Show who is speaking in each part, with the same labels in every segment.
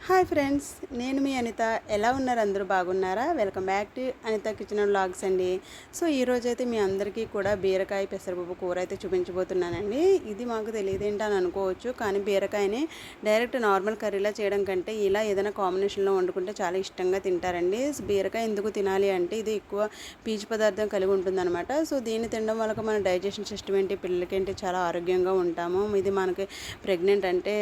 Speaker 1: Hi friends, నేను మీ అనిత. ఎలా ఉన్నారు? అందరూ బాగున్నారా? Welcome back to Anitha kitchen vlogs అండి. సో ఈరోజైతే మీ అందరికీ కూడా బీరకాయ పెసరపప్పు కూర అయితే చూపించబోతున్నానండి. ఇది మాకు తెలియదేంటి అని అనుకోవచ్చు, కానీ బీరకాయని డైరెక్ట్ నార్మల్ కర్రీలా చేయడం కంటే ఇలా ఏదైనా కాంబినేషన్లో వండుకుంటే చాలా ఇష్టంగా తింటారండి. బీరకాయ ఎందుకు తినాలి అంటే ఇది ఎక్కువ పీచు పదార్థం కలిగి ఉంటుందన్నమాట. సో దీన్ని తినడం వల్ల మన డైజెషన్ సిస్టమ్ ఏంటి, పిల్లలకి ఏంటి చాలా ఆరోగ్యంగా ఉంటాము. ఇది మనకి ప్రెగ్నెంట్ అంటే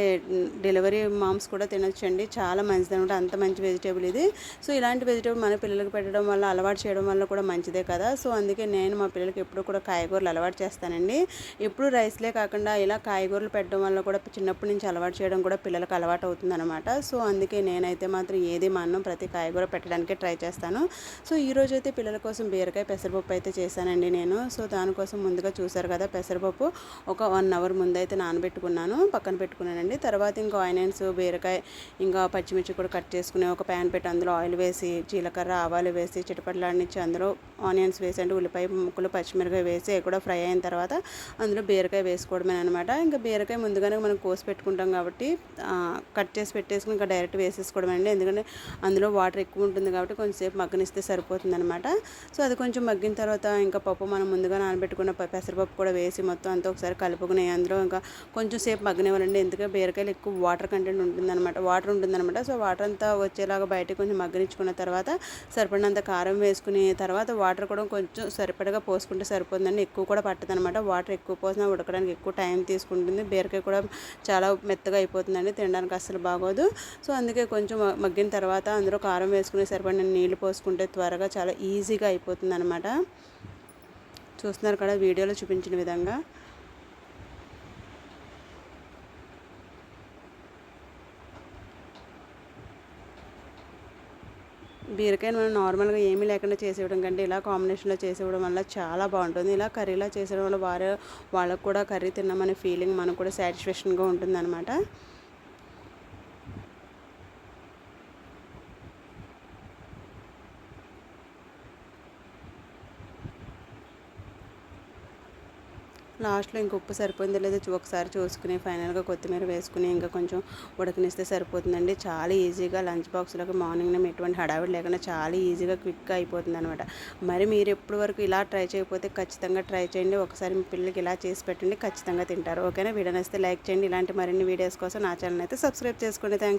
Speaker 1: డెలివరీ మామ్స్ కూడా తినొచ్చండి. చాలా మంచిది అనమాట. అంత మంచి వెజిటేబుల్ ఇది. సో ఇలాంటి వెజిటేబుల్ మన పిల్లలకి పెట్టడం వల్ల, అలవాటు చేయడం వల్ల కూడా మంచిదే కదా. సో అందుకే నేను మా పిల్లలకి ఎప్పుడు కూడా కాయగూరలు అలవాటు చేస్తానండి. ఎప్పుడు రైస్లే కాకుండా ఇలా కాయగూరలు పెట్టడం వల్ల కూడా చిన్నప్పటి నుంచి అలవాటు చేయడం కూడా పిల్లలకు అలవాటు అవుతుంది అనమాట. సో అందుకే నేనైతే మాత్రం ఏది మానం ప్రతి కాయగూర పెట్టడానికే ట్రై చేస్తాను. సో ఈరోజు అయితే పిల్లల కోసం బీరకాయ పెసరపప్పు అయితే చేశానండి నేను. సో దానికోసం ముందుగా చూసారు కదా, పెసరపప్పు ఒక 1 అవర్ ముందైతే నానబెట్టుకున్నాను, పక్కన పెట్టుకున్నానండి. తర్వాత ఇంకా ఆనియన్స్, బీరకాయ, ఇంకా పచ్చిమిర్చి కూడా కట్ చేసుకుని ఒక ప్యాన్ పెట్టి అందులో ఆయిల్ వేసి, జీలకర్ర, ఆవాలు వేసి చిటపట్లాడినిచ్చి అందులో ఆనియన్స్ వేసి, అంటే ఉల్లిపాయ ముక్కలు, పచ్చిమిరకాయ వేసి కూడా ఫ్రై అయిన తర్వాత అందులో బీరకాయ వేసుకోవడమే అనమాట. ఇంకా బీరకాయ ముందుగానే మనం కోసి పెట్టుకుంటాం కాబట్టి కట్ చేసి పెట్టేసుకుని ఇంకా డైరెక్ట్ వేసేసుకోవడం అండి. ఎందుకంటే అందులో వాటర్ ఎక్కువ ఉంటుంది కాబట్టి కొంచెంసేపు మగ్గనిస్తే సరిపోతుంది అనమాట. సో అది కొంచెం మగ్గిన తర్వాత ఇంకా పప్పు మనం ముందుగా నానబెట్టుకున్న పెసరపప్పు కూడా వేసి మొత్తం అంతా ఒకసారి కలుపుకుని అందులో ఇంకా కొంచెం సేపు మగ్గనివ్వాలండి. ఎందుకంటే బీరకాయలు ఎక్కువ వాటర్ కంటెంట్ ఉంటుందన్నమాట, వాటర్ ఉంటుందన్నమాట. సో వాటర్ అంతా వచ్చేలాగా బయటకు కొంచెం మగ్గనిచ్చుకున్న తర్వాత సరిపడినంత కారం వేసుకుని తర్వాత వాటర్ కూడా కొంచెం సరిపడగా పోసుకుంటే సరిపోతుందండి. ఎక్కువ కూడా పట్టదనమాట. వాటర్ ఎక్కువ పోసినా ఉడకడానికి ఎక్కువ టైం తీసుకుంటుంది. బీరకాయ కూడా చాలా మెత్తగా అయిపోతుందండి, తినడానికి అస్సలు బాగోదు. సో అందుకే కొంచెం మగ్గిన తర్వాత అందులో కారం వేసుకుని సరిపడిన నీళ్ళు పోసుకుంటే త్వరగా చాలా ఈజీగా అయిపోతుంది అనమాట. చూస్తున్నారు కదా వీడియోలో చూపించిన విధంగా. బీరకాయని మనం నార్మల్గా ఏమీ లేకుండా చేసేయడం కంటే ఇలా కాంబినేషన్లో చేసేయడం వల్ల చాలా బాగుంటుంది. ఇలా కర్రీలా చేసేయడం వల్ల వాళ్ళకు కూడా కర్రీ తిన్నామనే ఫీలింగ్ మనకు కూడా సాటిస్ఫాక్షన్గా ఉంటుందన్నమాట. లాస్ట్లో ఇంక ఉప్పు సరిపోయిందో లేదో ఒకసారి చూసుకుని ఫైనల్గా కొత్తిమీర వేసుకుని ఇంకా కొంచెం ఉడకనిస్తే సరిపోతుందండి. చాలా ఈజీగా లంచ్ బాక్స్లోకి మార్నింగ్ ఎటువంటి హడావిడి లేకుండా చాలా ఈజీగా క్విక్గా అయిపోతుంది అనమాట. మరి మీరు ఎప్పటి వరకు ఇలా ట్రై చేయకపోతే ఖచ్చితంగా ట్రై చేయండి. ఒకసారి మీ పిల్లలకి ఇలా చేసి పెట్టండి, ఖచ్చితంగా తింటారు. ఓకేనా? వీడియో నచ్చితే లైక్ చేయండి. ఇలాంటి మరిన్ని వీడియోస్ కోసం నా ఛానల్ అయితే సబ్స్క్రైబ్ చేసుకోండి. థ్యాంక్స్.